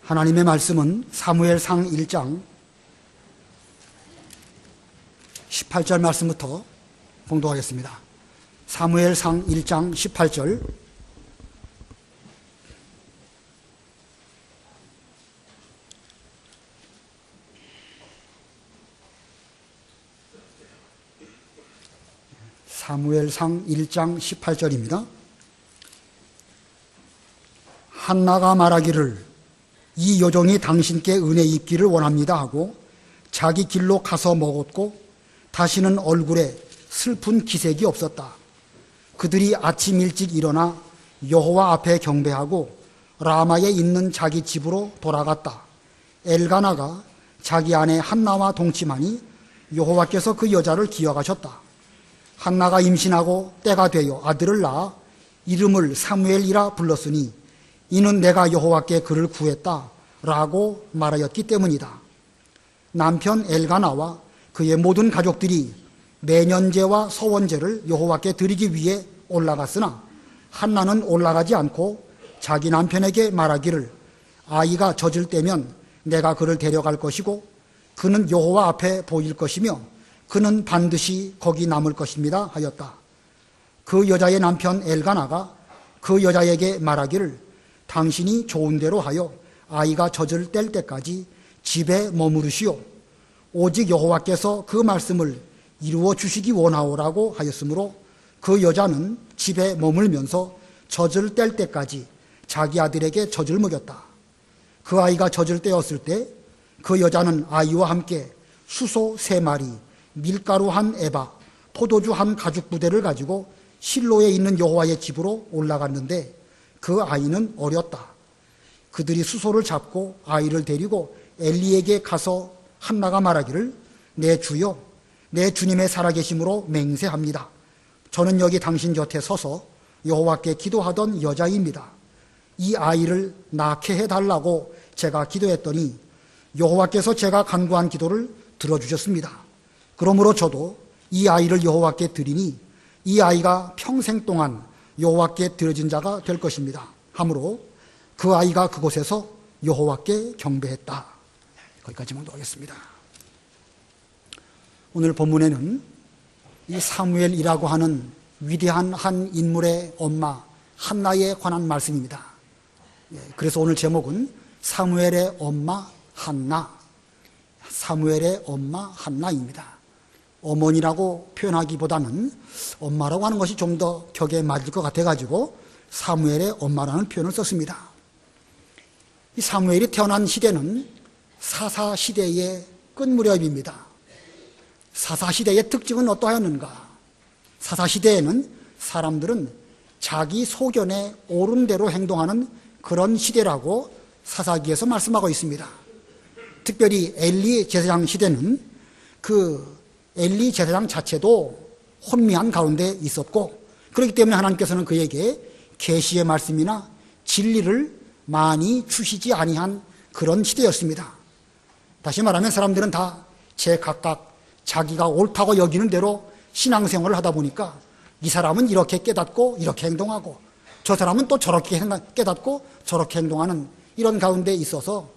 하나님의 말씀은 사무엘상 1장 18절 말씀부터 봉독하겠습니다. 사무엘상 1장 18절. 사무엘상 1장 18절입니다. 한나가 말하기를 이 여종이 당신께 은혜 입기를 원합니다 하고 자기 길로 가서 먹었고 다시는 얼굴에 슬픈 기색이 없었다. 그들이 아침 일찍 일어나 여호와 앞에 경배하고 라마에 있는 자기 집으로 돌아갔다. 엘가나가 자기 아내 한나와 동침하니 여호와께서 그 여자를 기억하셨다. 한나가 임신하고 때가 되어 아들을 낳아 이름을 사무엘이라 불렀으니 이는 내가 여호와께 그를 구했다 라고 말하였기 때문이다. 남편 엘가나와 그의 모든 가족들이 매년제와 서원제를 여호와께 드리기 위해 올라갔으나 한나는 올라가지 않고 자기 남편에게 말하기를 아이가 젖을 때면 내가 그를 데려갈 것이고 그는 여호와 앞에 보일 것이며 그는 반드시 거기 남을 것입니다 하였다. 그 여자의 남편 엘가나가 그 여자에게 말하기를 당신이 좋은 대로 하여 아이가 젖을 뗄 때까지 집에 머무르시오. 오직 여호와께서 그 말씀을 이루어 주시기 원하오라고 하였으므로 그 여자는 집에 머물면서 젖을 뗄 때까지 자기 아들에게 젖을 먹였다. 그 아이가 젖을 떼었을 때 그 여자는 아이와 함께 수소 3마리, 밀가루 1에바, 포도주 1가죽부대를 가지고 실로에 있는 여호와의 집으로 올라갔는데 그 아이는 어렸다. 그들이 수소를 잡고 아이를 데리고 엘리에게 가서 한나가 말하기를 내 주여 내 주님의 살아계심으로 맹세합니다. 저는 여기 당신 곁에 서서 여호와께 기도하던 여자입니다. 이 아이를 낳게 해달라고 제가 기도했더니 여호와께서 제가 간구한 기도를 들어주셨습니다. 그러므로 저도 이 아이를 여호와께 드리니 이 아이가 평생 동안 여호와께 드려진 자가 될 것입니다. 하므로 그 아이가 그곳에서 여호와께 경배했다. 거기까지 봉독하겠습니다. 오늘 본문에는 이 사무엘이라고 하는 위대한 한 인물의 엄마 한나에 관한 말씀입니다. 그래서 오늘 제목은 사무엘의 엄마 한나, 사무엘의 엄마 한나입니다. 어머니라고 표현하기보다는 엄마라고 하는 것이 좀 더 격에 맞을 것 같아가지고 사무엘의 엄마라는 표현을 썼습니다. 이 사무엘이 태어난 시대는 사사시대의 끝 무렵입니다. 사사시대의 특징은 어떠하였는가? 사사시대에는 사람들은 자기 소견에 옳은 대로 행동하는 그런 시대라고 사사기에서 말씀하고 있습니다. 특별히 엘리 제사장 시대는 그 엘리 제사장 자체도 혼미한 가운데 있었고 그렇기 때문에 하나님께서는 그에게 계시의 말씀이나 진리를 많이 주시지 아니한 그런 시대였습니다. 다시 말하면 사람들은 다 제각각 자기가 옳다고 여기는 대로 신앙생활을 하다 보니까 이 사람은 이렇게 깨닫고 이렇게 행동하고 저 사람은 또 저렇게 깨닫고 저렇게 행동하는 이런 가운데 있어서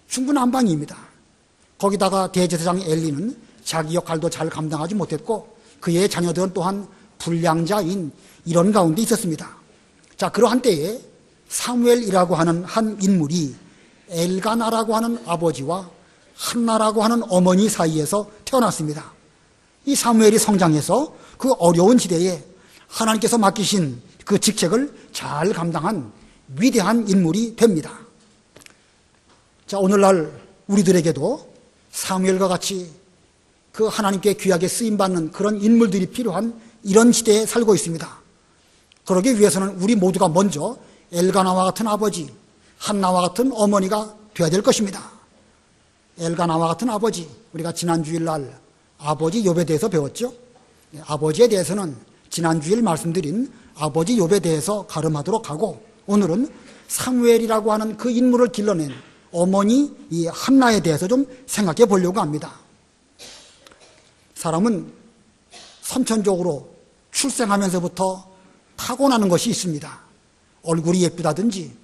중구난방입니다. 거기다가 대제사장 엘리는 자기 역할도 잘 감당하지 못했고 그의 자녀들은 또한 불량자인 이런 가운데 있었습니다. 자, 그러한 때에 사무엘이라고 하는 한 인물이 엘가나라고 하는 아버지와 한나라고 하는 어머니 사이에서 태어났습니다. 이 사무엘이 성장해서 그 어려운 시대에 하나님께서 맡기신 그 직책을 잘 감당한 위대한 인물이 됩니다. 자, 오늘날 우리들에게도 사무엘과 같이 그 하나님께 귀하게 쓰임받는 그런 인물들이 필요한 이런 시대에 살고 있습니다. 그러기 위해서는 우리 모두가 먼저 엘가나와 같은 아버지, 한나와 같은 어머니가 되어야 될 것입니다. 엘가나와 같은 아버지, 우리가 지난 주일날 아버지 욥에 대해서 배웠죠. 아버지에 대해서는 지난 주일 말씀드린 아버지 욥에 대해서 가름하도록 하고 오늘은 사무엘이라고 하는 그 인물을 길러낸 어머니 이 한나에 대해서 좀 생각해 보려고 합니다. 사람은 선천적으로 출생하면서부터 타고나는 것이 있습니다. 얼굴이 예쁘다든지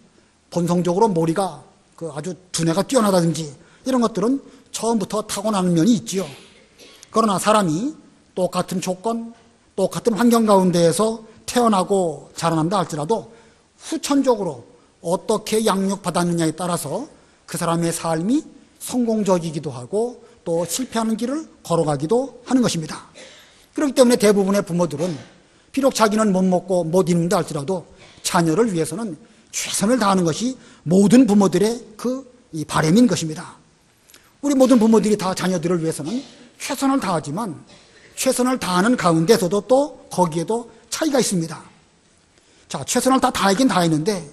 본성적으로 머리가 그 아주 두뇌가 뛰어나다든지 이런 것들은 처음부터 타고나는 면이 있지요. 그러나 사람이 똑같은 조건, 똑같은 환경 가운데에서 태어나고 자라난다 할지라도 후천적으로 어떻게 양육받았느냐에 따라서 그 사람의 삶이 성공적이기도 하고 또 실패하는 길을 걸어가기도 하는 것입니다. 그렇기 때문에 대부분의 부모들은 비록 자기는 못 먹고 못 입는다 할지라도 자녀를 위해서는 최선을 다하는 것이 모든 부모들의 이 바람인 것입니다. 우리 모든 부모들이 다 자녀들을 위해서는 최선을 다하지만 최선을 다하는 가운데서도 또 거기에도 차이가 있습니다. 자, 최선을 다 다하긴 다했는데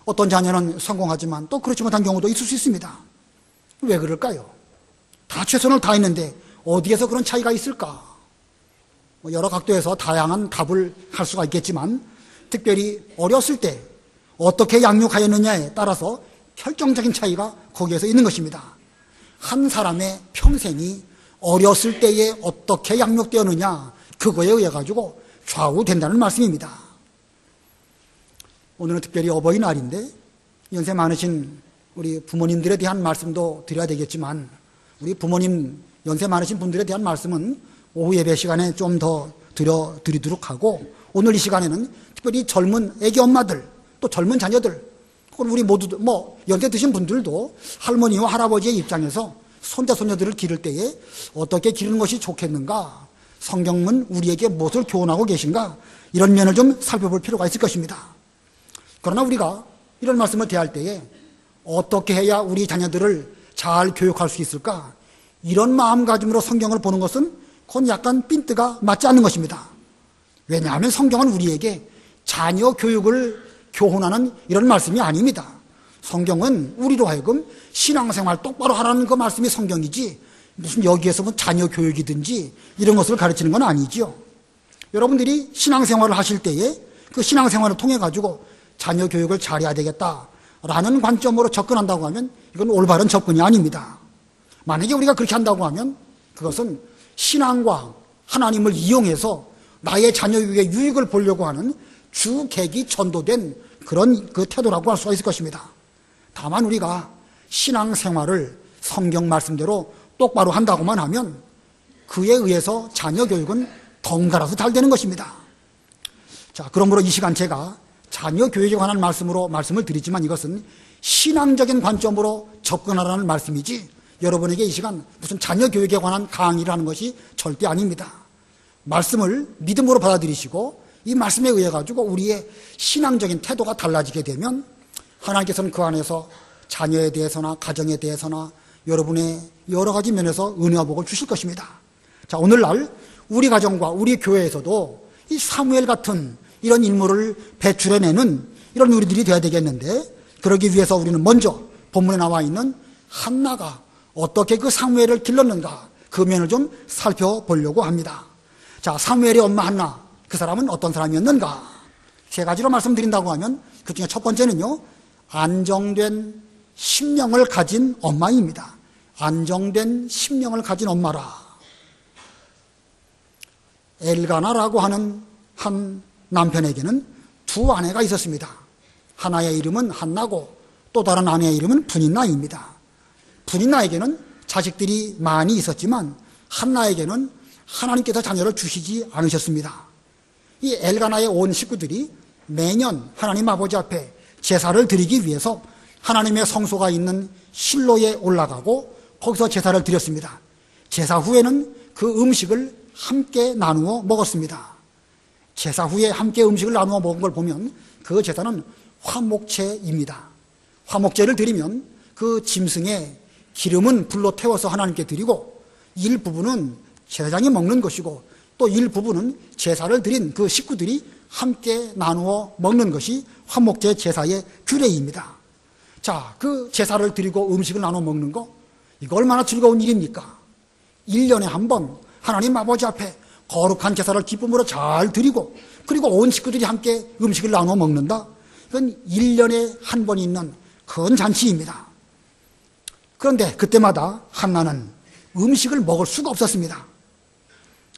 어떤 자녀는 성공하지만 또 그렇지 못한 경우도 있을 수 있습니다. 왜 그럴까요? 다 최선을 다했는데 어디에서 그런 차이가 있을까? 여러 각도에서 다양한 답을 할 수가 있겠지만 특별히 어렸을 때 어떻게 양육하였느냐에 따라서 결정적인 차이가 거기에서 있는 것입니다. 한 사람의 평생이 어렸을 때에 어떻게 양육되었느냐 그거에 의해 가지고 좌우된다는 말씀입니다. 오늘은 특별히 어버이날인데 연세 많으신 우리 부모님들에 대한 말씀도 드려야 되겠지만 우리 부모님 연세 많으신 분들에 대한 말씀은 오후 예배 시간에 좀 더 드리도록 하고 오늘 이 시간에는 특별히 젊은 애기 엄마들 또 젊은 자녀들 혹은 우리 모두 연세 드신 분들도 할머니와 할아버지의 입장에서 손자 손녀들을 기를 때에 어떻게 기르는 것이 좋겠는가, 성경은 우리에게 무엇을 교훈하고 계신가, 이런 면을 좀 살펴볼 필요가 있을 것입니다. 그러나 우리가 이런 말씀을 대할 때에 어떻게 해야 우리 자녀들을 잘 교육할 수 있을까, 이런 마음가짐으로 성경을 보는 것은 그건 약간 핀트가 맞지 않는 것입니다. 왜냐하면 성경은 우리에게 자녀 교육을 교훈하는 이런 말씀이 아닙니다. 성경은 우리로 하여금 신앙생활 똑바로 하라는 그 말씀이 성경이지 무슨 여기에서 뭐 자녀 교육이든지 이런 것을 가르치는 건 아니지요. 여러분들이 신앙생활을 하실 때에 그 신앙생활을 통해 가지고 자녀 교육을 잘해야 되겠다라는 관점으로 접근한다고 하면 이건 올바른 접근이 아닙니다. 만약에 우리가 그렇게 한다고 하면 그것은 신앙과 하나님을 이용해서 나의 자녀 교육의 유익을 보려고 하는 주객이 전도된 그런 그 태도라고 할 수가 있을 것입니다. 다만 우리가 신앙생활을 성경 말씀대로 똑바로 한다고만 하면 그에 의해서 자녀 교육은 덩달아서 잘 되는 것입니다. 자, 그러므로 이 시간 제가 자녀 교육에 관한 말씀을 드리지만 이것은 신앙적인 관점으로 접근하라는 말씀이지 여러분에게 이 시간 무슨 자녀 교육에 관한 강의를 하는 것이 절대 아닙니다. 말씀을 믿음으로 받아들이시고 이 말씀에 의해 가지고 우리의 신앙적인 태도가 달라지게 되면 하나님께서는 그 안에서 자녀에 대해서나 가정에 대해서나 여러분의 여러 가지 면에서 은혜와 복을 주실 것입니다. 자, 오늘날 우리 가정과 우리 교회에서도 이 사무엘 같은 이런 인물을 배출해내는 이런 우리들이 되어야 되겠는데 그러기 위해서 우리는 먼저 본문에 나와 있는 한나가 어떻게 그 사무엘을 길렀는가 그 면을 좀 살펴보려고 합니다. 자, 사무엘의 엄마 한나, 그 사람은 어떤 사람이었는가? 세 가지로 말씀드린다고 하면 그 중에 첫 번째는요, 안정된 심령을 가진 엄마입니다. 안정된 심령을 가진 엄마라. 엘가나라고 하는 한 남편에게는 두 아내가 있었습니다. 하나의 이름은 한나고 또 다른 아내의 이름은 분인나입니다. 분인나에게는 자식들이 많이 있었지만 한나에게는 하나님께서 자녀를 주시지 않으셨습니다. 이 엘가나의 온 식구들이 매년 하나님 아버지 앞에 제사를 드리기 위해서 하나님의 성소가 있는 실로에 올라가고 거기서 제사를 드렸습니다. 제사 후에는 그 음식을 함께 나누어 먹었습니다. 제사 후에 함께 음식을 나누어 먹은 걸 보면 그 제사는 화목제입니다. 화목제를 드리면 그 짐승의 기름은 불로 태워서 하나님께 드리고 일부분은 제사장이 먹는 것이고 또 일부분은 제사를 드린 그 식구들이 함께 나누어 먹는 것이 화목제 제사의 규례입니다. 자, 그 제사를 드리고 음식을 나눠 먹는 거, 이거 얼마나 즐거운 일입니까? 1년에 한 번 하나님 아버지 앞에 거룩한 제사를 기쁨으로 잘 드리고 그리고 온 식구들이 함께 음식을 나눠 먹는다. 이건 1년에 한 번 있는 큰 잔치입니다. 그런데 그때마다 한나는 음식을 먹을 수가 없었습니다.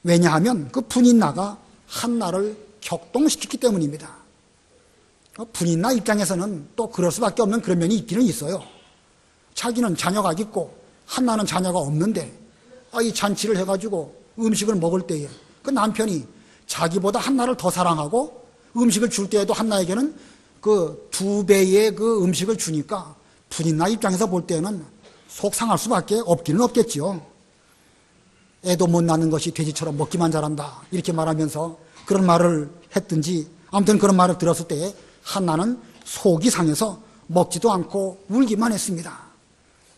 왜냐하면 그 분인나가 한나를 격동시켰기 때문입니다. 분인나 입장에서는 또 그럴 수밖에 없는 그런 면이 있기는 있어요. 자기는 자녀가 있고 한나는 자녀가 없는데 이 잔치를 해가지고 음식을 먹을 때에 그 남편이 자기보다 한나를 더 사랑하고 음식을 줄 때에도 한나에게는 그 2배의 그 음식을 주니까 분인나 입장에서 볼 때는 속 상할 수밖에 없기는 없겠지요. 애도 못 낳는 것이 돼지처럼 먹기만 잘한다 이렇게 말하면서 그런 말을 했든지 아무튼 그런 말을 들었을 때에 한나는 속이 상해서 먹지도 않고 울기만 했습니다.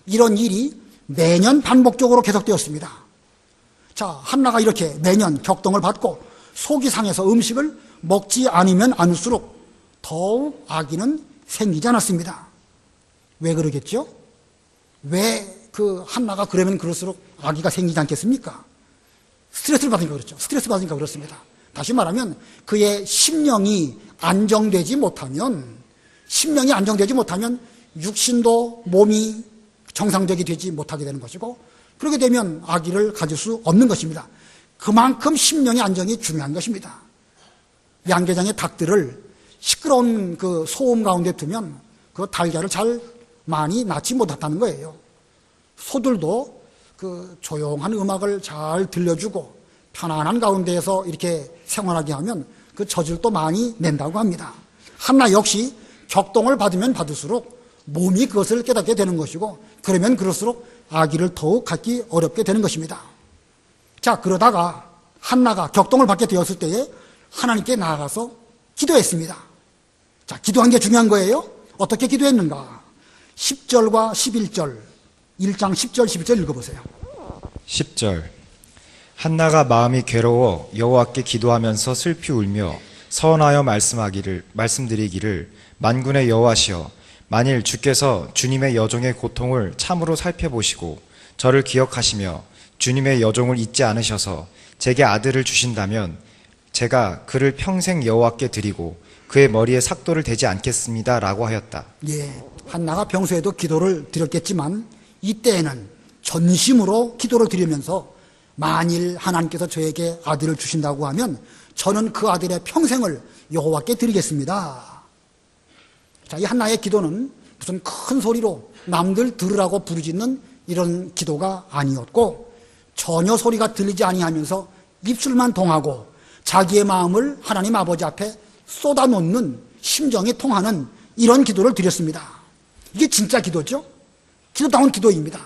이런 일이 매년 반복적으로 계속되었습니다. 자, 한나가 이렇게 매년 격동을 받고 속이 상해서 음식을 먹지 않으면 않을수록 더욱 아기는 생기지 않았습니다. 왜 그러겠죠? 왜 그 한나가 그러면 그럴수록 아기가 생기지 않겠습니까? 스트레스를 받으니까 그렇죠. 스트레스 받으니까 그렇습니다. 다시 말하면 그의 심령이 안정되지 못하면 육신도 몸이 정상적이 되지 못하게 되는 것이고 그렇게 되면 아기를 가질 수 없는 것입니다. 그만큼 심령의 안정이 중요한 것입니다. 양계장의 닭들을 시끄러운 그 소음 가운데 두면 그 달걀을 잘 많이 낳지 못한다는 거예요. 소들도 그 조용한 음악을 잘 들려주고 편안한 가운데에서 이렇게 생활하게 하면 그 젖을도 많이 낸다고 합니다. 한나 역시 격동을 받으면 받을수록 몸이 그것을 깨닫게 되는 것이고 그러면 그럴수록 아기를 더욱 갖기 어렵게 되는 것입니다. 자, 그러다가 한나가 격동을 받게 되었을 때에 하나님께 나아가서 기도했습니다. 자, 기도한 게 중요한 거예요. 어떻게 기도했는가? 10절과 11절 1장 10절 11절 읽어보세요. 10절 한나가 마음이 괴로워 여호와께 기도하면서 슬피 울며 서원하여 말씀드리기를 만군의 여호와시여 만일 주께서 주님의 여종의 고통을 참으로 살펴보시고 저를 기억하시며 주님의 여종을 잊지 않으셔서 제게 아들을 주신다면 제가 그를 평생 여호와께 드리고 그의 머리에 삭도를 대지 않겠습니다 라고 하였다. 예, 한나가 평소에도 기도를 드렸겠지만 이때에는 전심으로 기도를 드리면서 만일 하나님께서 저에게 아들을 주신다고 하면 저는 그 아들의 평생을 여호와께 드리겠습니다. 자, 이 한나의 기도는 무슨 큰 소리로 남들 들으라고 부르짖는 이런 기도가 아니었고 전혀 소리가 들리지 아니하면서 입술만 통하고 자기의 마음을 하나님 아버지 앞에 쏟아놓는 심정이 통하는 이런 기도를 드렸습니다. 이게 진짜 기도죠? 기도다운 기도입니다.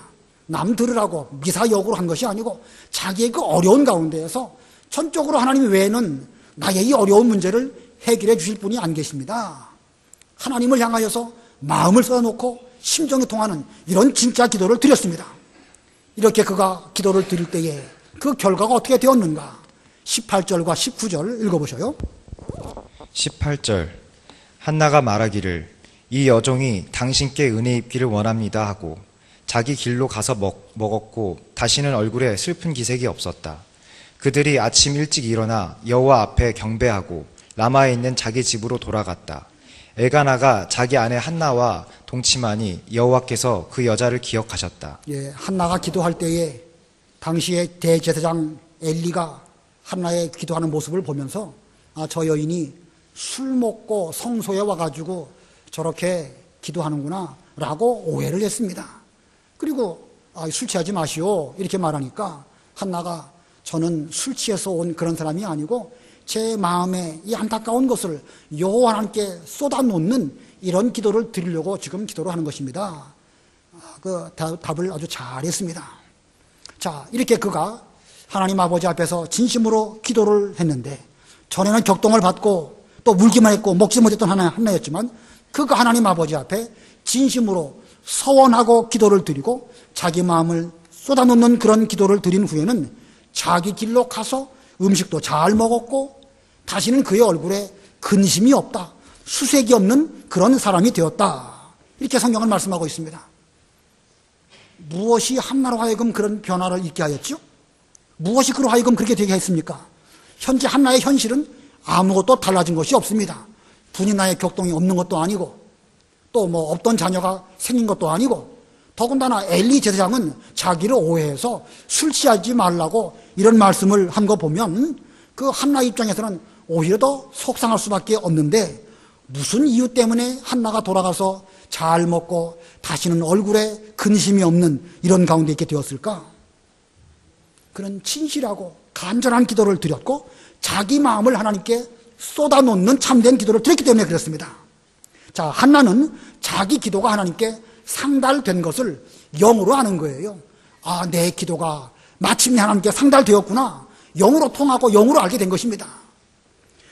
남 들으라고 미사역으로 한 것이 아니고 자기의 그 어려운 가운데에서 전적으로 하나님 외에는 나의 이 어려운 문제를 해결해 주실 분이 안 계십니다. 하나님을 향하여서 마음을 쏟아놓고 심정이 통하는 이런 진짜 기도를 드렸습니다. 이렇게 그가 기도를 드릴 때에 그 결과가 어떻게 되었는가? 18절과 19절 읽어보셔요. 18절 한나가 말하기를 이 여종이 당신께 은혜 입기를 원합니다 하고 자기 길로 가서 먹었고 다시는 얼굴에 슬픈 기색이 없었다. 그들이 아침 일찍 일어나 여호와 앞에 경배하고 라마에 있는 자기 집으로 돌아갔다. 엘가나가 자기 아내 한나와 동침하니 여호와께서 그 여자를 기억하셨다. 예, 한나가 기도할 때에 당시에 대제사장 엘리가 한나의 기도하는 모습을 보면서 저 여인이 술 먹고 성소에 와가지고 저렇게 기도하는구나 라고 오해를 했습니다. 그리고 술 취하지 마시오 이렇게 말하니까 한나가 저는 술 취해서 온 그런 사람이 아니고 제 마음에 이 안타까운 것을 여호와 하나님께 쏟아놓는 이런 기도를 드리려고 지금 기도를 하는 것입니다. 그 답을 아주 잘했습니다. 자, 이렇게 그가 하나님 아버지 앞에서 진심으로 기도를 했는데 전에는 격동을 받고 또 울기만 했고 먹지 못했던 한나였지만 그가 하나님 아버지 앞에 진심으로 서원하고 기도를 드리고 자기 마음을 쏟아놓는 그런 기도를 드린 후에는 자기 길로 가서 음식도 잘 먹었고 다시는 그의 얼굴에 근심이 없다, 수색이 없는 그런 사람이 되었다. 이렇게 성경은 말씀하고 있습니다. 무엇이 한나로 하여금 그런 변화를 있게 하였죠? 무엇이 그로 하여금 그렇게 되게 했습니까? 현재 한나의 현실은 아무것도 달라진 것이 없습니다. 분이나의 격동이 없는 것도 아니고 또 뭐 없던 자녀가 생긴 것도 아니고 더군다나 엘리 제사장은 자기를 오해해서 술 취하지 말라고 이런 말씀을 한 거 보면 그 한나 입장에서는 오히려 더 속상할 수밖에 없는데 무슨 이유 때문에 한나가 돌아가서 잘 먹고 다시는 얼굴에 근심이 없는 이런 가운데 있게 되었을까? 그는 진실하고 간절한 기도를 드렸고 자기 마음을 하나님께 쏟아놓는 참된 기도를 드렸기 때문에 그렇습니다. 자, 한나는 자기 기도가 하나님께 상달된 것을 영으로 아는 거예요. 아, 내 기도가 마침내 하나님께 상달되었구나. 영으로 통하고 영으로 알게 된 것입니다.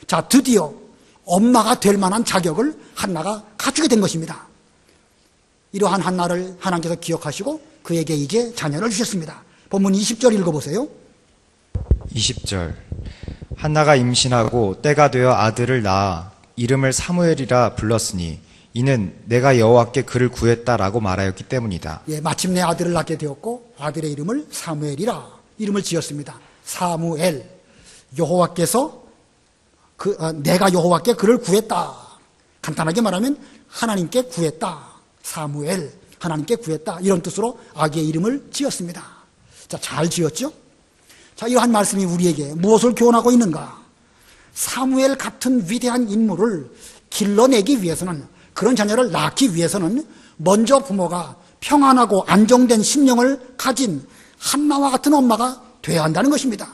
자, 드디어 엄마가 될 만한 자격을 한나가 갖추게 된 것입니다. 이러한 한나를 하나님께서 기억하시고 그에게 이제 자녀를 주셨습니다. 본문 20절 읽어보세요. 20절. 한나가 임신하고 때가 되어 아들을 낳아 이름을 사무엘이라 불렀으니 이는 내가 여호와께 그를 구했다라고 말하였기 때문이다. 예, 마침내 아들을 낳게 되었고 아들의 이름을 사무엘이라 이름을 지었습니다. 사무엘, 여호와께서 내가 여호와께 그를 구했다. 간단하게 말하면 하나님께 구했다. 사무엘, 하나님께 구했다. 이런 뜻으로 아기의 이름을 지었습니다. 자, 잘 지었죠? 자, 이러한 말씀이 우리에게 무엇을 교훈하고 있는가? 사무엘 같은 위대한 인물을 길러내기 위해서는, 그런 자녀를 낳기 위해서는 먼저 부모가 평안하고 안정된 심령을 가진 한나와 같은 엄마가 돼야 한다는 것입니다.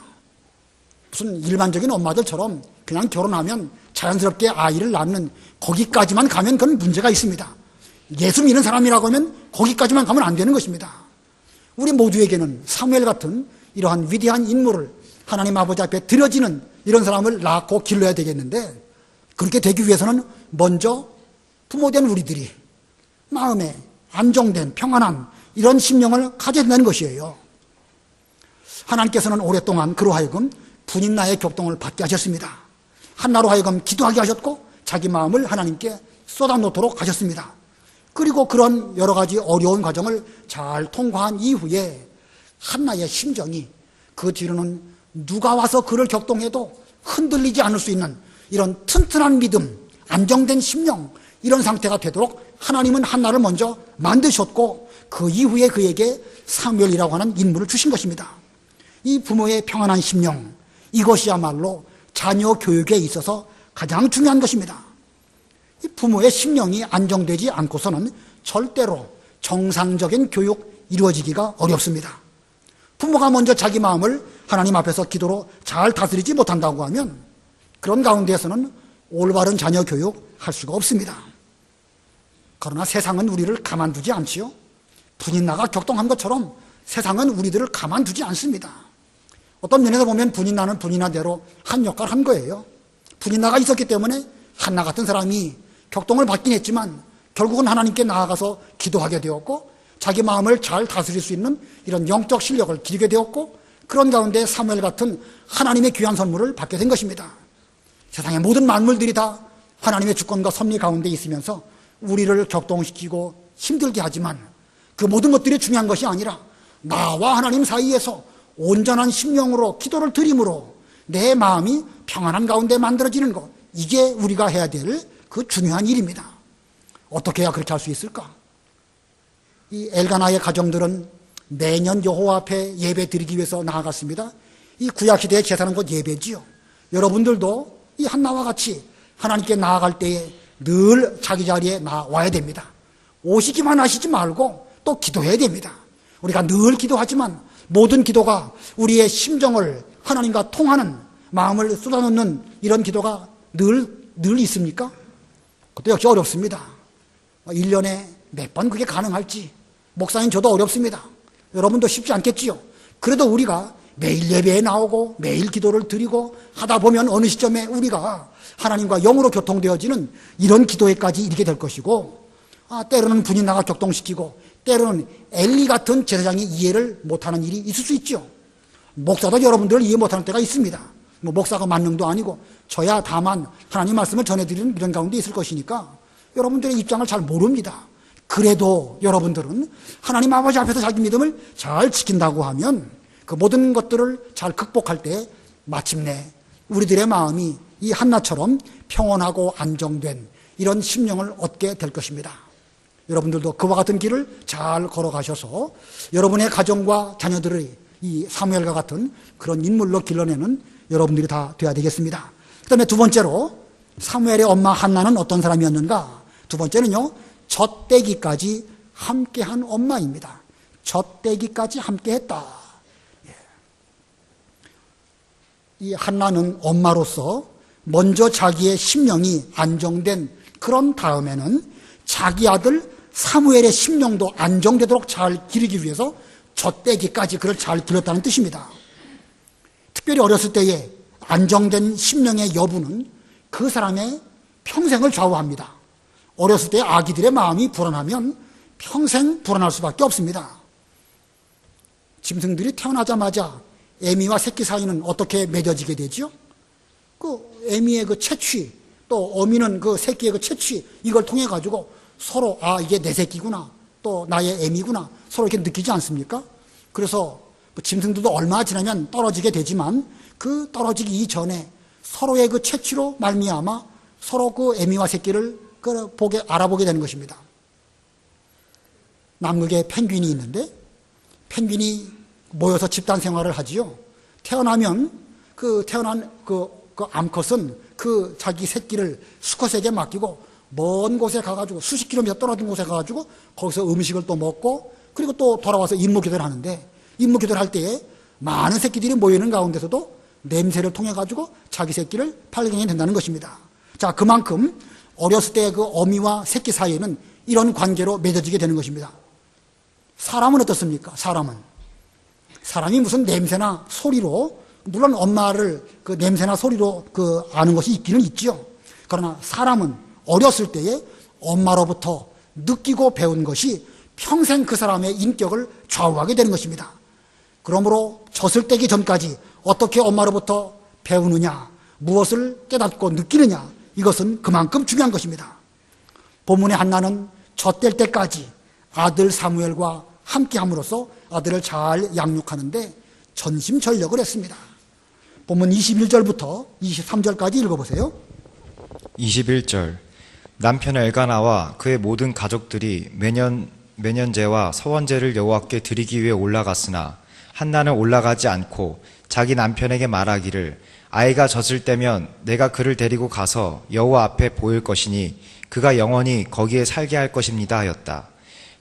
무슨 일반적인 엄마들처럼 그냥 결혼하면 자연스럽게 아이를 낳는 거기까지만 가면 그건 문제가 있습니다. 예수 믿는 사람이라고 하면 거기까지만 가면 안 되는 것입니다. 우리 모두에게는 사무엘 같은 이러한 위대한 인물을 하나님 아버지 앞에 드려지는 이런 사람을 낳고 길러야 되겠는데, 그렇게 되기 위해서는 먼저 부모된 우리들이 마음에 안정된 평안한 이런 심령을 가져야 된다는 것이에요. 하나님께서는 오랫동안 그로 하여금 분인나의 격동을 받게 하셨습니다. 한나로 하여금 기도하게 하셨고 자기 마음을 하나님께 쏟아놓도록 하셨습니다. 그리고 그런 여러 가지 어려운 과정을 잘 통과한 이후에 한나의 심정이 그 뒤로는 누가 와서 그를 격동해도 흔들리지 않을 수 있는 이런 튼튼한 믿음, 안정된 심령, 이런 상태가 되도록 하나님은 한나를 먼저 만드셨고 그 이후에 그에게 사무엘이라고 하는 인물을 주신 것입니다. 이 부모의 평안한 심령, 이것이야말로 자녀 교육에 있어서 가장 중요한 것입니다. 이 부모의 심령이 안정되지 않고서는 절대로 정상적인 교육 이루어지기가 어렵습니다. 부모가 먼저 자기 마음을 하나님 앞에서 기도로 잘 다스리지 못한다고 하면 그런 가운데에서는 올바른 자녀 교육 할 수가 없습니다. 그러나 세상은 우리를 가만두지 않지요. 분인나가 격동한 것처럼 세상은 우리들을 가만두지 않습니다. 어떤 면에서 보면 분인나는 분인나대로 한 역할을 한 거예요. 분인나가 있었기 때문에 한나 같은 사람이 격동을 받긴 했지만 결국은 하나님께 나아가서 기도하게 되었고 자기 마음을 잘 다스릴 수 있는 이런 영적 실력을 기르게 되었고 그런 가운데 사무엘 같은 하나님의 귀한 선물을 받게 된 것입니다. 세상의 모든 만물들이 다 하나님의 주권과 섭리 가운데 있으면서 우리를 격동시키고 힘들게 하지만 그 모든 것들이 중요한 것이 아니라 나와 하나님 사이에서 온전한 심령으로 기도를 드림으로 내 마음이 평안한 가운데 만들어지는 것, 이게 우리가 해야 될 그 중요한 일입니다. 어떻게 해야 그렇게 할 수 있을까? 이 엘가나의 가정들은 매년 여호와 앞에 예배 드리기 위해서 나아갔습니다. 이 구약시대의 제사는 곧 예배지요. 여러분들도 이 한나와 같이 하나님께 나아갈 때에 늘 자기 자리에 나와야 됩니다. 오시기만 하시지 말고 또 기도해야 됩니다. 우리가 늘 기도하지만 모든 기도가 우리의 심정을 하나님과 통하는 마음을 쏟아놓는 이런 기도가 늘 있습니까? 그것도 역시 어렵습니다. 1년에 몇 번 그게 가능할지 목사님 저도 어렵습니다. 여러분도 쉽지 않겠지요. 그래도 우리가 매일 예배에 나오고 매일 기도를 드리고 하다 보면 어느 시점에 우리가 하나님과 영으로 교통되어지는 이런 기도에까지 이르게 될 것이고, 때로는 분인나가 격동시키고 때로는 엘리 같은 제사장이 이해를 못하는 일이 있을 수 있죠. 목사도 여러분들을 이해 못하는 때가 있습니다. 뭐 목사가 만능도 아니고 저야 다만 하나님 말씀을 전해드리는 이런 가운데 있을 것이니까 여러분들의 입장을 잘 모릅니다. 그래도 여러분들은 하나님 아버지 앞에서 자기 믿음을 잘 지킨다고 하면 그 모든 것들을 잘 극복할 때 마침내 우리들의 마음이 이 한나처럼 평온하고 안정된 이런 심령을 얻게 될 것입니다. 여러분들도 그와 같은 길을 잘 걸어가셔서 여러분의 가정과 자녀들의 이 사무엘과 같은 그런 인물로 길러내는 여러분들이 다 돼야 되겠습니다. 그 다음에 두 번째로 사무엘의 엄마 한나는 어떤 사람이었는가? 두 번째는요, 젖대기까지 함께한 엄마입니다. 젖대기까지 함께했다. 이 한나는 엄마로서 먼저 자기의 심령이 안정된 그런 다음에는 자기 아들 사무엘의 심령도 안정되도록 잘 기르기 위해서 젖대기까지 그를 잘 기르었다는 뜻입니다. 특별히 어렸을 때에 안정된 심령의 여부는 그 사람의 평생을 좌우합니다. 어렸을 때 아기들의 마음이 불안하면 평생 불안할 수밖에 없습니다. 짐승들이 태어나자마자 애미와 새끼 사이는 어떻게 맺어지게 되죠? 그 애미의 그 채취, 또 어미는 그 새끼의 그 채취, 이걸 통해 가지고 서로 이게 내 새끼구나, 또 나의 애미구나, 서로 이렇게 느끼지 않습니까? 그래서 짐승들도 얼마 지나면 떨어지게 되지만 그 떨어지기 이전에 서로의 그 채취로 말미암아 서로 그 애미와 새끼를 알아보게 되는 것입니다. 남극에 펭귄이 있는데 펭귄이 모여서 집단 생활을 하지요. 태어나면 태어난 암컷은 그 자기 새끼를 수컷에게 맡기고 먼 곳에 가가지고 수십 킬로미터 떨어진 곳에 가가지고 거기서 음식을 또 먹고 그리고 또 돌아와서 임무기도를 하는데 임무기도를 할 때에 많은 새끼들이 모이는 가운데서도 냄새를 통해 가지고 자기 새끼를 발견해야 된다는 것입니다. 자, 그만큼 어렸을 때 그 어미와 새끼 사이에는 이런 관계로 맺어지게 되는 것입니다. 사람은 어떻습니까? 사람이 무슨 냄새나 소리로, 물론 엄마를 그 냄새나 소리로 아는 것이 있기는 있지요. 그러나 사람은 어렸을 때에 엄마로부터 느끼고 배운 것이 평생 그 사람의 인격을 좌우하게 되는 것입니다. 그러므로 젖을 떼기 전까지 어떻게 엄마로부터 배우느냐, 무엇을 깨닫고 느끼느냐, 이것은 그만큼 중요한 것입니다. 본문의 한나는 젖 뗄 때까지 아들 사무엘과 함께함으로써 아들을 잘 양육하는데 전심전력을 했습니다. 본문 21절부터 23절까지 읽어보세요. 21절. 남편 엘가나와 그의 모든 가족들이 매년제와 서원제를 여호와께 드리기 위해 올라갔으나 한나는 올라가지 않고 자기 남편에게 말하기를 아이가 젖을 때면 내가 그를 데리고 가서 여호와 앞에 보일 것이니 그가 영원히 거기에 살게 할 것입니다 하였다.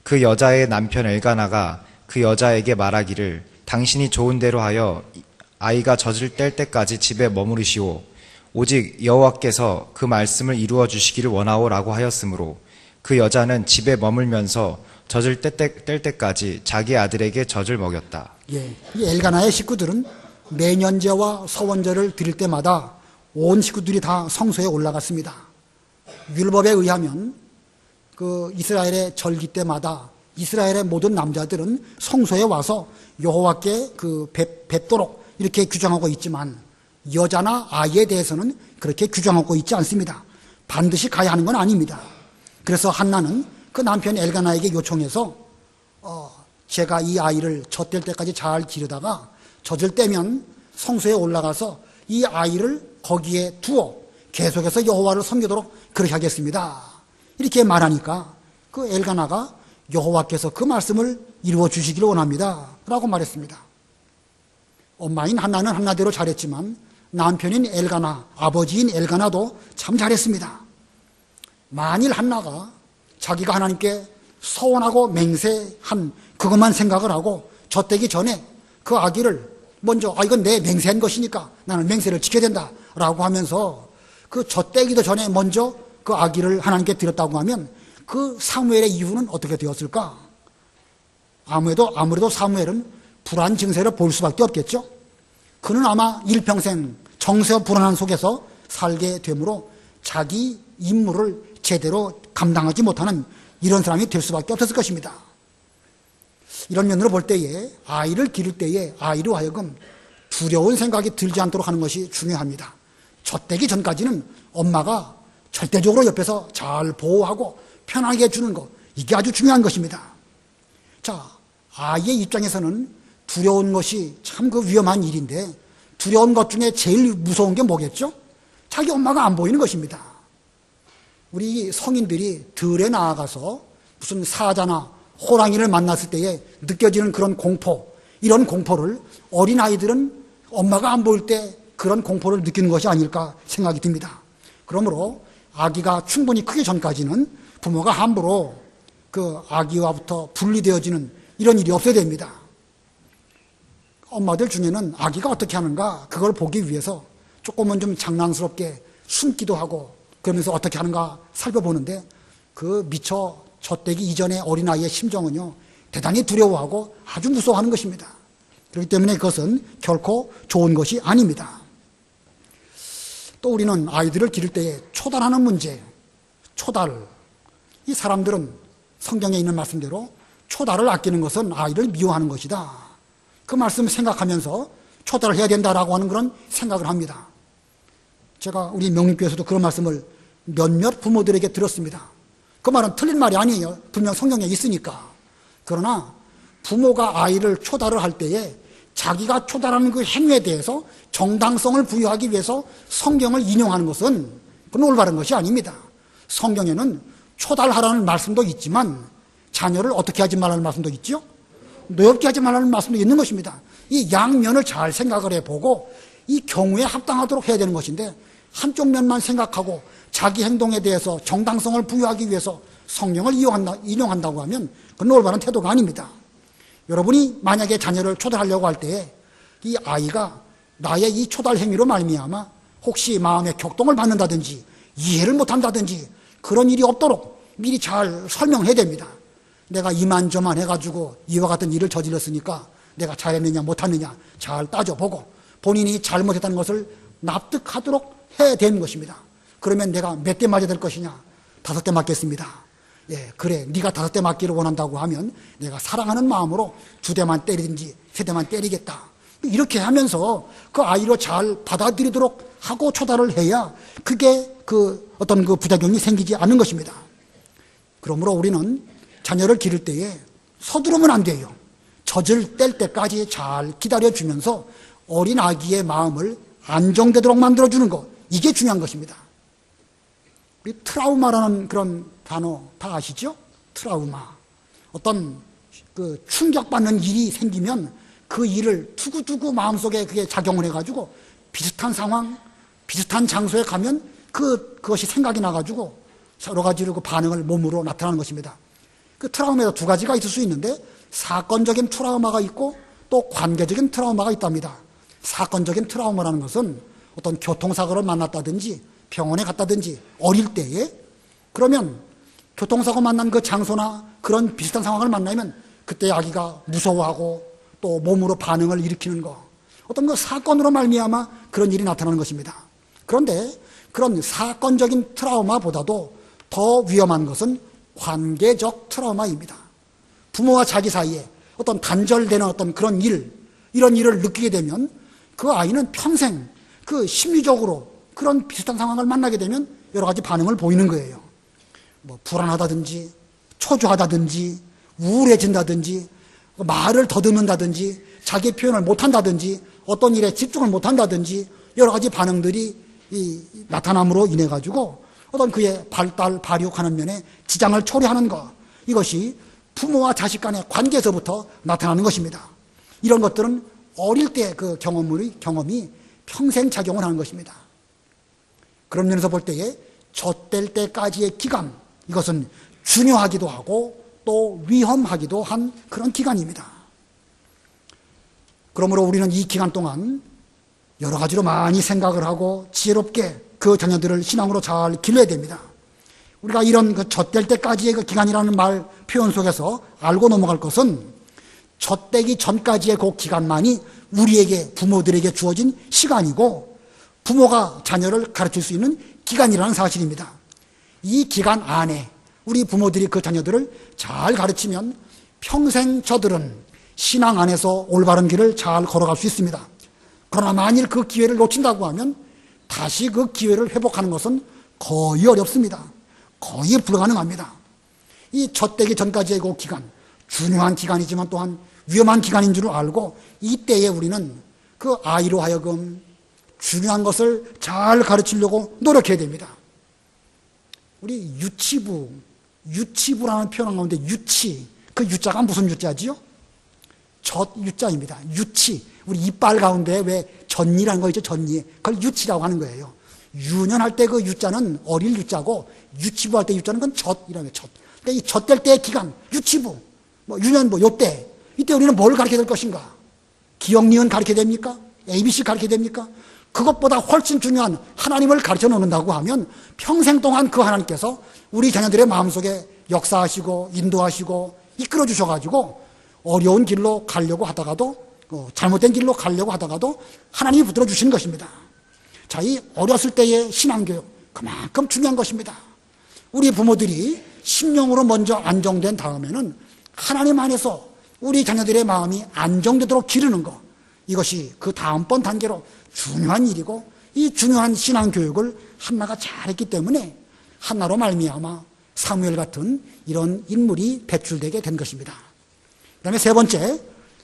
그 여자의 남편 엘가나가 그 여자에게 말하기를 당신이 좋은 대로 하여 아이가 젖을 뗄 때까지 집에 머무르시오. 오직 여호와께서 그 말씀을 이루어 주시기를 원하오라고 하였으므로 그 여자는 집에 머물면서 젖을 뗄 때까지 자기 아들에게 젖을 먹였다. 이 엘가나의 식구들은 매년제와 서원제를 드릴 때마다 온 식구들이 다 성소에 올라갔습니다. 율법에 의하면 그 이스라엘의 절기 때마다 이스라엘의 모든 남자들은 성소에 와서 여호와께 뵙도록 이렇게 규정하고 있지만 여자나 아이에 대해서는 그렇게 규정하고 있지 않습니다. 반드시 가야 하는 건 아닙니다. 그래서 한나는 그 남편 엘가나에게 요청해서 제가 이 아이를 젖될 때까지 잘 기르다가 젖을 떼면 성소에 올라가서 이 아이를 거기에 두어 계속해서 여호와를 섬기도록 그렇게 하겠습니다. 이렇게 말하니까 그 엘가나가 여호와께서 그 말씀을 이루어 주시기를 원합니다 라고 말했습니다. 엄마인 한나는 한나대로 잘했지만 남편인 엘가나, 아버지인 엘가나도 참 잘했습니다. 만일 한나가 자기가 하나님께 서원하고 맹세한 그것만 생각을 하고 젖되기 전에 그 아기를 먼저 이건 내 맹세한 것이니까 나는 맹세를 지켜야 된다 라고 하면서 그 젖되기도 전에 먼저 그 아기를 하나님께 드렸다고 하면 그 사무엘의 이후는 어떻게 되었을까? 아무래도 사무엘은 불안 증세를 볼 수밖에 없겠죠. 그는 아마 일평생 정서 불안한 속에서 살게 되므로 자기 임무를 제대로 감당하지 못하는 이런 사람이 될 수밖에 없었을 것입니다. 이런 면으로 볼 때에 아이를 기를 때에 아이로 하여금 두려운 생각이 들지 않도록 하는 것이 중요합니다. 젖되기 전까지는 엄마가 절대적으로 옆에서 잘 보호하고 편하게 해주는 것, 이게 아주 중요한 것입니다. 자, 아이의 입장에서는 두려운 것이 참 그 위험한 일인데 두려운 것 중에 제일 무서운 게 뭐겠죠? 자기 엄마가 안 보이는 것입니다. 우리 성인들이 들에 나아가서 무슨 사자나 호랑이를 만났을 때에 느껴지는 그런 공포, 이런 공포를 어린아이들은 엄마가 안 보일 때 그런 공포를 느끼는 것이 아닐까 생각이 듭니다. 그러므로 아기가 충분히 크기 전까지는 부모가 함부로 그 아기와부터 분리되어지는 이런 일이 없어야 됩니다. 엄마들 중에는 아기가 어떻게 하는가 그걸 보기 위해서 조금은 좀 장난스럽게 숨기도 하고 그러면서 어떻게 하는가 살펴보는데 그 미처 젖되기 이전의 어린아이의 심정은요 대단히 두려워하고 아주 무서워하는 것입니다. 그렇기 때문에 그것은 결코 좋은 것이 아닙니다. 또 우리는 아이들을 기를 때에 초달하는 문제, 초달. 이 사람들은 성경에 있는 말씀대로 초달을 아끼는 것은 아이를 미워하는 것이다. 그 말씀을 생각하면서 초달을 해야 된다라고 하는 그런 생각을 합니다. 제가 우리 명림교회에서도 그런 말씀을 몇몇 부모들에게 들었습니다. 그 말은 틀린 말이 아니에요. 분명 성경에 있으니까. 그러나 부모가 아이를 초달을 할 때에 자기가 초달하는 그 행위에 대해서 정당성을 부여하기 위해서 성경을 인용하는 것은 그건 올바른 것이 아닙니다. 성경에는 초달하라는 말씀도 있지만 자녀를 어떻게 하지 말라는 말씀도 있죠. 노엽게 하지 말라는 말씀도 있는 것입니다. 이 양면을 잘 생각을 해보고 이 경우에 합당하도록 해야 되는 것인데 한쪽 면만 생각하고 자기 행동에 대해서 정당성을 부여하기 위해서 성경을 인용한다고 하면 그건 올바른 태도가 아닙니다. 여러분이 만약에 자녀를 초달하려고 할 때에 이 아이가 나의 이 초달 행위로 말미암아 혹시 마음에 격동을 받는다든지 이해를 못한다든지 그런 일이 없도록 미리 잘 설명해야 됩니다. 내가 이만저만 해가지고 이와 같은 일을 저질렀으니까 내가 잘했느냐 못했느냐 잘 따져보고 본인이 잘못했다는 것을 납득하도록 해야 되는 것입니다. 그러면 내가 몇 대 맞아야 될 것이냐? 5대 맞겠습니다. 예, 그래. 네가 5대 맞기를 원한다고 하면 내가 사랑하는 마음으로 2대만 때리든지 3대만 때리겠다. 이렇게 하면서 그 아이를 잘 받아들이도록 하고 초달을 해야 그게 그 어떤 그 부작용이 생기지 않는 것입니다. 그러므로 우리는 자녀를 기를 때에 서두르면 안 돼요. 젖을 뗄 때까지 잘 기다려주면서 어린 아기의 마음을 안정되도록 만들어주는 것. 이게 중요한 것입니다. 우리 트라우마라는 그런 단어 다 아시죠? 트라우마. 어떤 그 충격받는 일이 생기면 그 일을 두고두고 마음속에 그게 작용을 해가지고 비슷한 상황, 비슷한 장소에 가면 그것이 생각이 나가지고 여러 가지로 그 반응을 몸으로 나타나는 것입니다. 그 트라우마에도 2가지가 있을 수 있는데 사건적인 트라우마가 있고 또 관계적인 트라우마가 있답니다. 사건적인 트라우마라는 것은 어떤 교통사고를 만났다든지 병원에 갔다든지 어릴 때에 그러면 교통사고 만난 그 장소나 그런 비슷한 상황을 만나면 그때 아기가 무서워하고 또 몸으로 반응을 일으키는 거 어떤 그 사건으로 말미암아 그런 일이 나타나는 것입니다. 그런데 그런 사건적인 트라우마보다도 더 위험한 것은 관계적 트라우마입니다. 부모와 자기 사이에 어떤 단절되는 어떤 그런 이런 일을 느끼게 되면 그 아이는 평생 그 심리적으로 그런 비슷한 상황을 만나게 되면 여러 가지 반응을 보이는 거예요. 뭐 불안하다든지 초조하다든지 우울해진다든지 말을 더듬는다든지 자기 표현을 못한다든지 어떤 일에 집중을 못한다든지 여러 가지 반응들이 나타남으로 인해 가지고 어떤 그의 발달 발육하는 면에 지장을 초래하는 것 이것이 부모와 자식 간의 관계에서부터 나타나는 것입니다. 이런 것들은 어릴 때 그 경험이 평생 작용을 하는 것입니다. 그런 면에서 볼 때에 젖될 때까지의 기간 이것은 중요하기도 하고 또 위험하기도 한 그런 기간입니다. 그러므로 우리는 이 기간 동안 여러 가지로 많이 생각을 하고 지혜롭게 그 자녀들을 신앙으로 잘 길러야 됩니다. 우리가 이런 그 젖될 때까지의 그 기간이라는 말 표현 속에서 알고 넘어갈 것은 젖되기 전까지의 그 기간만이 우리에게 부모들에게 주어진 시간이고 부모가 자녀를 가르칠 수 있는 기간이라는 사실입니다. 이 기간 안에 우리 부모들이 그 자녀들을 잘 가르치면 평생 저들은 신앙 안에서 올바른 길을 잘 걸어갈 수 있습니다. 그러나 만일 그 기회를 놓친다고 하면 다시 그 기회를 회복하는 것은 거의 어렵습니다. 거의 불가능합니다. 이 젖되기 전까지의 그 기간, 중요한 기간이지만 또한 위험한 기간인 줄 알고 이때에 우리는 그 아이로 하여금 중요한 것을 잘 가르치려고 노력해야 됩니다. 우리 유치부라는 표현 가운데 유치, 그 유자가 무슨 유자지요? 젖 유자입니다. 유치. 우리 이빨 가운데 왜 전이라는 거 있죠? 전이. 그걸 유치라고 하는 거예요. 유년할 때 그 유자는 어릴 유자고 유치부 할 때 유자는 그건 젖이라는 거예요. 그러니까 이 젖될 때의 기간, 유치부, 유년부, 요때, 이때 우리는 뭘 가르쳐야 될 것인가? 기억, 니은 가르쳐야 됩니까? ABC 가르쳐야 됩니까? 그것보다 훨씬 중요한 하나님을 가르쳐 놓는다고 하면 평생 동안 그 하나님께서 우리 자녀들의 마음속에 역사하시고 인도하시고 이끌어 주셔가지고 어려운 길로 가려고 하다가도 잘못된 길로 가려고 하다가도 하나님이 붙들어 주시는 것입니다. 자, 이 어렸을 때의 신앙교육 그만큼 중요한 것입니다. 우리 부모들이 심령으로 먼저 안정된 다음에는 하나님 안에서 우리 자녀들의 마음이 안정되도록 기르는 것, 이것이 그 다음번 단계로 중요한 일이고, 이 중요한 신앙교육을 한나가 잘했기 때문에 한나로 말미암아 사무엘 같은 이런 인물이 배출되게 된 것입니다. 그 다음에 세 번째,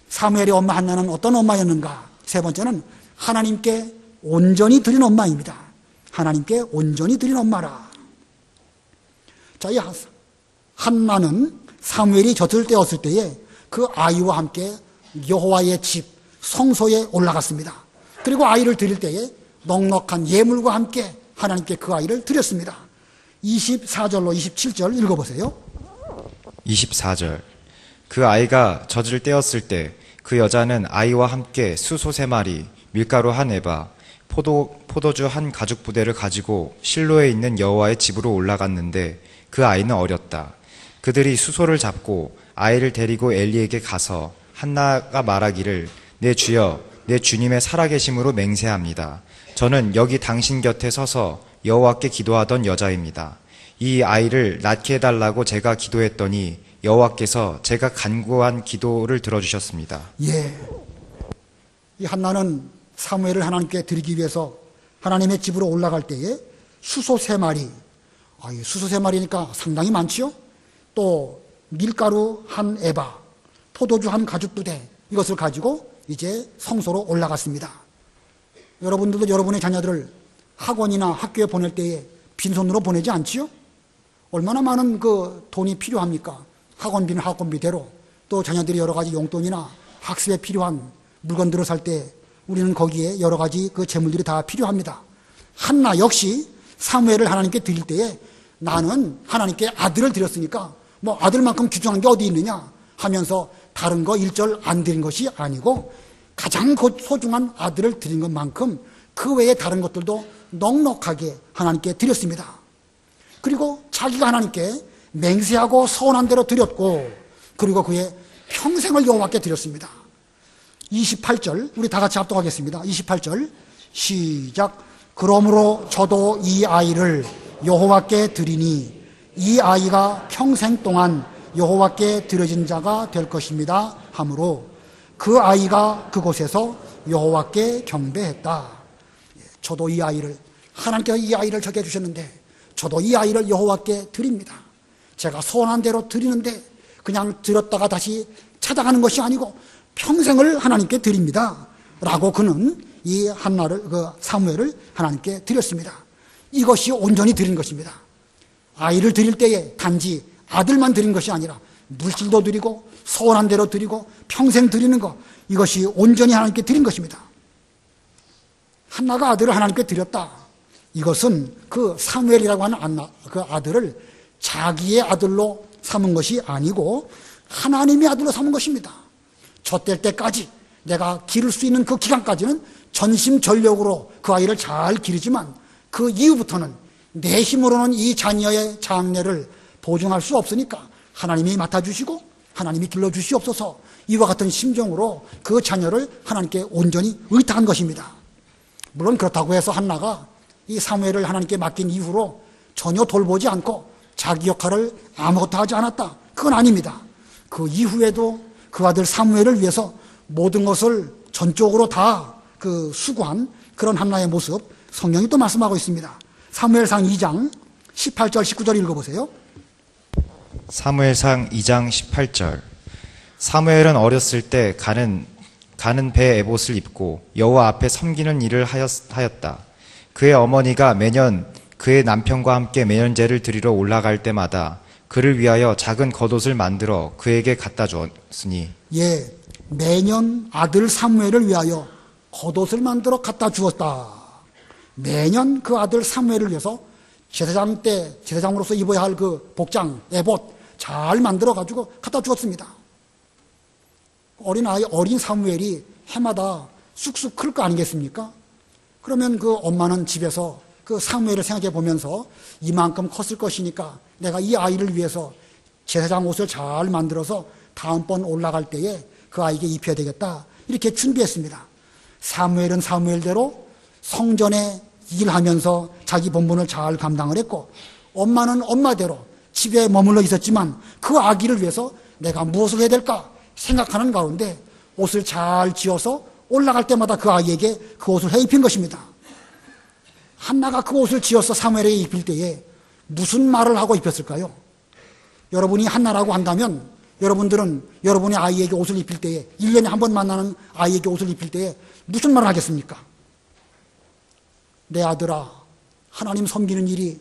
사무엘의 엄마 한나는 어떤 엄마였는가? 세 번째는 하나님께 온전히 드린 엄마입니다. 하나님께 온전히 드린 엄마라. 자, 이 한나는 사무엘이 젖을 때였을 때에 그 아이와 함께 여호와의 집 성소에 올라갔습니다. 그리고 아이를 드릴 때에 넉넉한 예물과 함께 하나님께 그 아이를 드렸습니다. 24절로 27절 읽어보세요. 24절. 그 아이가 젖을 떼었을 때 그 여자는 아이와 함께 수소 3마리, 밀가루 1에바, 포도주 1 가죽 부대를 가지고 실로에 있는 여호와의 집으로 올라갔는데 그 아이는 어렸다. 그들이 수소를 잡고 아이를 데리고 엘리에게 가서 한나가 말하기를 내 주여 내 주님의 살아계심으로 맹세합니다. 저는 여기 당신 곁에 서서 여호와께 기도하던 여자입니다. 이 아이를 낳게 해달라고 제가 기도했더니 여호와께서 제가 간구한 기도를 들어주셨습니다. 예, 이 한나는 사무엘을 하나님께 드리기 위해서 하나님의 집으로 올라갈 때에 수소 3마리, 수소 3마리니까 상당히 많지요? 또 밀가루 1에바, 포도주 1 가죽 부대, 이것을 가지고 이제 성소로 올라갔습니다. 여러분들도 여러분의 자녀들을 학원이나 학교에 보낼 때에 빈손으로 보내지 않지요? 얼마나 많은 그 돈이 필요합니까? 학원비는 학원비대로, 또 자녀들이 여러 가지 용돈이나 학습에 필요한 물건들을 살 때 우리는 거기에 여러 가지 그 재물들이 다 필요합니다. 한나 역시 사무엘을 하나님께 드릴 때에 나는 하나님께 아들을 드렸으니까 뭐 아들만큼 귀중한 게 어디 있느냐 하면서 다른 거 일절 안 드린 것이 아니고 가장 소중한 아들을 드린 것만큼 그 외에 다른 것들도 넉넉하게 하나님께 드렸습니다. 그리고 자기가 하나님께 맹세하고 서원한 대로 드렸고, 그리고 그의 평생을 여호와께 드렸습니다. 28절 우리 다 같이 합독하겠습니다. 28절 시작. 그러므로 저도 이 아이를 여호와께 드리니 이 아이가 평생 동안 여호와께 드려진 자가 될 것입니다 하므로 그 아이가 그곳에서 여호와께 경배했다. 저도 이 아이를, 하나님께서 이 아이를 저게 주셨는데 저도 이 아이를 여호와께 드립니다. 제가 소원한 대로 드리는데 그냥 드렸다가 다시 찾아가는 것이 아니고 평생을 하나님께 드립니다 라고 그는 이 한나를, 사무엘을 하나님께 드렸습니다. 이것이 온전히 드린 것입니다. 아이를 드릴 때에 단지 아들만 드린 것이 아니라 물질도 드리고 소원한 대로 드리고 평생 드리는 것, 이것이 온전히 하나님께 드린 것입니다. 한나가 아들을 하나님께 드렸다. 이것은 그 사무엘이라고 하는 그 아들을 자기의 아들로 삼은 것이 아니고 하나님의 아들로 삼은 것입니다. 젖될 때까지 내가 기를 수 있는 그 기간까지는 전심전력으로 그 아이를 잘 기르지만 그 이후부터는 내 힘으로는 이 자녀의 장래를 보증할 수 없으니까 하나님이 맡아주시고 하나님이 길러주시옵소서, 이와 같은 심정으로 그 자녀를 하나님께 온전히 의탁한 것입니다. 물론 그렇다고 해서 한나가 이 사무엘을 하나님께 맡긴 이후로 전혀 돌보지 않고 자기 역할을 아무것도 하지 않았다, 그건 아닙니다. 그 이후에도 그 아들 사무엘을 위해서 모든 것을 전적으로 다 수고한 그런 한나의 모습 성경이 또 말씀하고 있습니다. 사무엘상 2장 18절 19절 읽어보세요. 사무엘상 2장 18절. 사무엘은 어렸을 때 가는 배 에봇을 입고 여호와 앞에 섬기는 일을 하였다. 그의 어머니가 매년 그의 남편과 함께 매년제를 드리러 올라갈 때마다 그를 위하여 작은 겉옷을 만들어 그에게 갖다 주었으니. 예, 매년 아들 사무엘을 위하여 겉옷을 만들어 갖다 주었다. 매년 그 아들 사무엘을 위해서 제사장으로서 입어야 할 그 복장, 에봇, 잘 만들어가지고 갖다 주었습니다. 어린 사무엘이 해마다 쑥쑥 클 거 아니겠습니까? 그러면 그 엄마는 집에서 그 사무엘을 생각해 보면서 이만큼 컸을 것이니까 내가 이 아이를 위해서 제사장 옷을 잘 만들어서 다음번 올라갈 때에 그 아이에게 입혀야 되겠다. 이렇게 준비했습니다. 사무엘은 사무엘대로 성전에 일하면서 자기 본분을 잘 감당을 했고, 엄마는 엄마대로 집에 머물러 있었지만 그 아기를 위해서 내가 무엇을 해야 될까 생각하는 가운데 옷을 잘 지어서 올라갈 때마다 그 아이에게 그 옷을 해입힌 것입니다. 한나가 그 옷을 지어서 사무엘에게 입힐 때에 무슨 말을 하고 입혔을까요? 여러분이 한나라고 한다면 여러분들은 여러분의 아이에게 옷을 입힐 때에, 1년에 한 번 만나는 아이에게 옷을 입힐 때에 무슨 말을 하겠습니까? 내 아들아, 하나님 섬기는 일이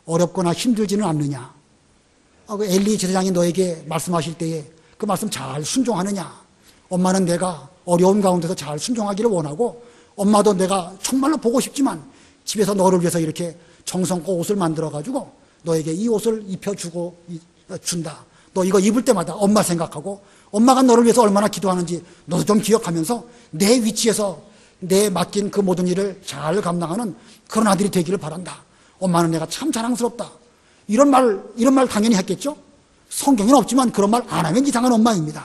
어렵거나 힘들지는 않느냐? 그 엘리 제사장이 너에게 말씀하실 때에 그 말씀 잘 순종하느냐? 엄마는 내가 어려운 가운데서 잘 순종하기를 원하고, 엄마도 내가 정말로 보고 싶지만 집에서 너를 위해서 이렇게 정성껏 옷을 만들어가지고 너에게 이 옷을 입혀주고 준다. 너 이거 입을 때마다 엄마 생각하고, 엄마가 너를 위해서 얼마나 기도하는지 너도 좀 기억하면서 내 위치에서 내 맡긴 그 모든 일을 잘 감당하는 그런 아들이 되기를 바란다. 엄마는 내가 참 자랑스럽다. 이런 말 당연히 했겠죠? 성경에는 없지만 그런 말 안 하면 이상한 엄마입니다.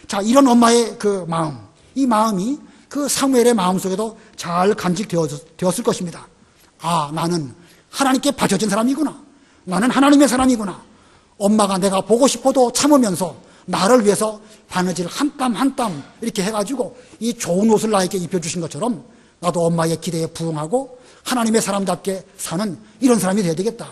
자, 이런 엄마의 그 마음, 이 마음이 그 사무엘의 마음속에도 잘 간직되었을 것입니다. 아, 나는 하나님께 바쳐진 사람이구나. 나는 하나님의 사람이구나. 엄마가 내가 보고 싶어도 참으면서 나를 위해서 바느질 한 땀 한 땀 이렇게 해가지고 이 좋은 옷을 나에게 입혀주신 것처럼 나도 엄마의 기대에 부응하고 하나님의 사람답게 사는 이런 사람이 되어야 되겠다.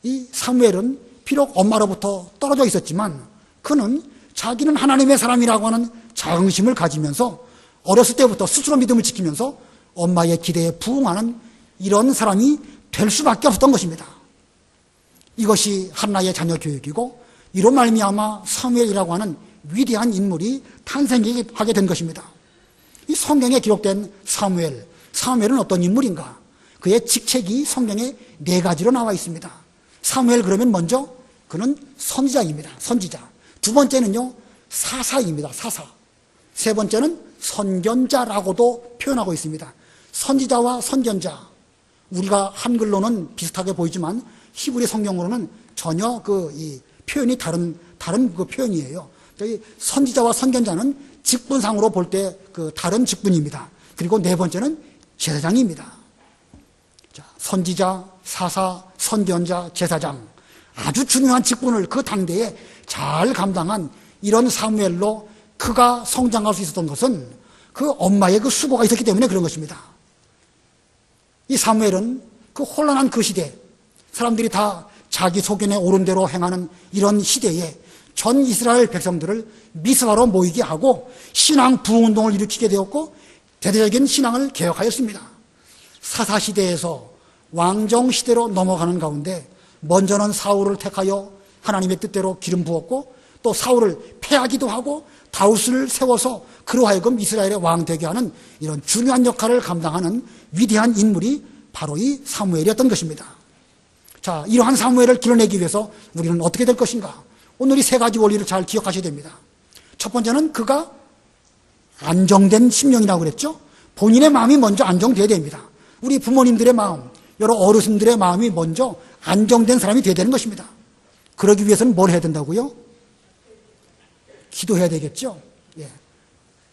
이 사무엘은 비록 엄마로부터 떨어져 있었지만 그는 자기는 하나님의 사람이라고 하는 자긍심을 가지면서 어렸을 때부터 스스로 믿음을 지키면서 엄마의 기대에 부응하는 이런 사람이 될 수밖에 없었던 것입니다. 이것이 한나의 자녀 교육이고, 이로 말미암아 사무엘이라고 하는 위대한 인물이 탄생하게 된 것입니다. 이 성경에 기록된 사무엘은 어떤 인물인가? 그의 직책이 성경에 4가지로 나와 있습니다. 사무엘 그러면 먼저 그는 선지자입니다. 선지자. 두 번째는요, 사사입니다. 사사. 세 번째는 선견자라고도 표현하고 있습니다. 선지자와 선견자. 우리가 한글로는 비슷하게 보이지만 히브리 성경으로는 전혀 이 표현이 다른 그 표현이에요. 선지자와 선견자는 직분상으로 볼 때 그 다른 직분입니다. 그리고 네 번째는 제사장입니다. 자, 선지자, 사사, 선견자, 제사장. 아주 중요한 직분을 그 당대에 잘 감당한 이런 사무엘로 그가 성장할 수 있었던 것은 그 엄마의 그 수고가 있었기 때문에 그런 것입니다. 이 사무엘은 그 혼란한 그 시대, 사람들이 다 자기 소견에 옳은 대로 행하는 이런 시대에 전 이스라엘 백성들을 미스바로 모이게 하고 신앙 부흥운동을 일으키게 되었고, 대대적인 신앙을 개혁하였습니다. 사사시대에서 왕정시대로 넘어가는 가운데 먼저는 사울을 택하여 하나님의 뜻대로 기름 부었고, 또 사울을 패하기도 하고 다윗을 세워서 그로 하여금 이스라엘의 왕 되게 하는 이런 중요한 역할을 감당하는 위대한 인물이 바로 이 사무엘이었던 것입니다. 자, 이러한 사무엘을 길러내기 위해서 우리는 어떻게 될 것인가? 오늘 이 3가지 원리를 잘 기억하셔야 됩니다. 첫 번째는 그가 안정된 심령이라고 그랬죠? 본인의 마음이 먼저 안정돼야 됩니다. 우리 부모님들의 마음, 여러 어르신들의 마음이 먼저 안정된 사람이 되어야 되는 것입니다. 그러기 위해서는 뭘 해야 된다고요? 기도해야 되겠죠? 예.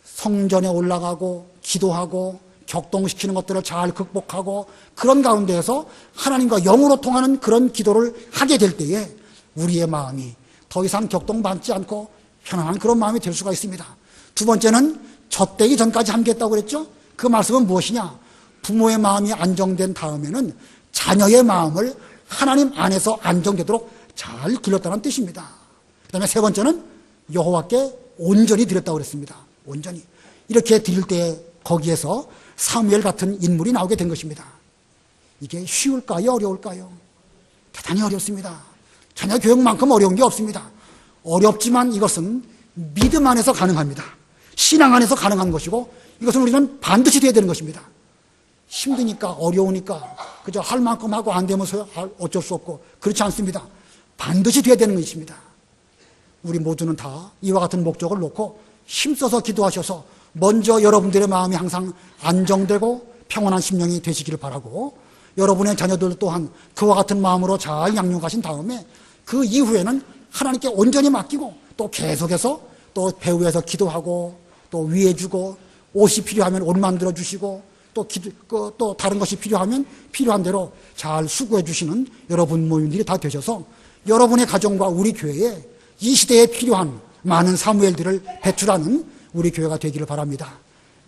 성전에 올라가고 기도하고 격동시키는 것들을 잘 극복하고 그런 가운데에서 하나님과 영으로 통하는 그런 기도를 하게 될 때에 우리의 마음이 더 이상 격동받지 않고 편안한 그런 마음이 될 수가 있습니다. 두 번째는 젖되기 전까지 함께했다고 그랬죠? 그 말씀은 무엇이냐? 부모의 마음이 안정된 다음에는 자녀의 마음을 하나님 안에서 안정되도록 잘 길렀다는 뜻입니다. 그 다음에 세 번째는 여호와께 온전히 드렸다고 그랬습니다. 온전히. 이렇게 드릴 때 거기에서 사무엘 같은 인물이 나오게 된 것입니다. 이게 쉬울까요? 어려울까요? 대단히 어렵습니다. 자녀 교육만큼 어려운 게 없습니다. 어렵지만 이것은 믿음 안에서 가능합니다. 신앙 안에서 가능한 것이고, 이것은 우리는 반드시 돼야 되는 것입니다. 힘드니까, 어려우니까 그저 할 만큼 하고 안 되면 어쩔 수 없고 그렇지 않습니다. 반드시 돼야 되는 것입니다. 우리 모두는 다 이와 같은 목적을 놓고 힘써서 기도하셔서 먼저 여러분들의 마음이 항상 안정되고 평온한 심령이 되시기를 바라고, 여러분의 자녀들 또한 그와 같은 마음으로 잘 양육하신 다음에 그 이후에는 하나님께 온전히 맡기고 또 계속해서 또 배후에서 기도하고 또 위해주고, 옷이 필요하면 옷 만들어 주시고 또 다른 것이 필요하면 필요한 대로 잘 수고해 주시는 여러분 모임들이 다 되셔서 여러분의 가정과 우리 교회에 이 시대에 필요한 많은 사무엘들을 배출하는 우리 교회가 되기를 바랍니다.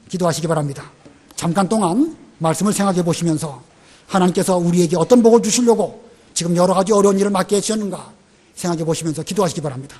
기도하시기 바랍니다. 잠깐 동안 말씀을 생각해 보시면서 하나님께서 우리에게 어떤 복을 주시려고 지금 여러 가지 어려운 일을 맡게 해주셨는가 생각해 보시면서 기도하시기 바랍니다.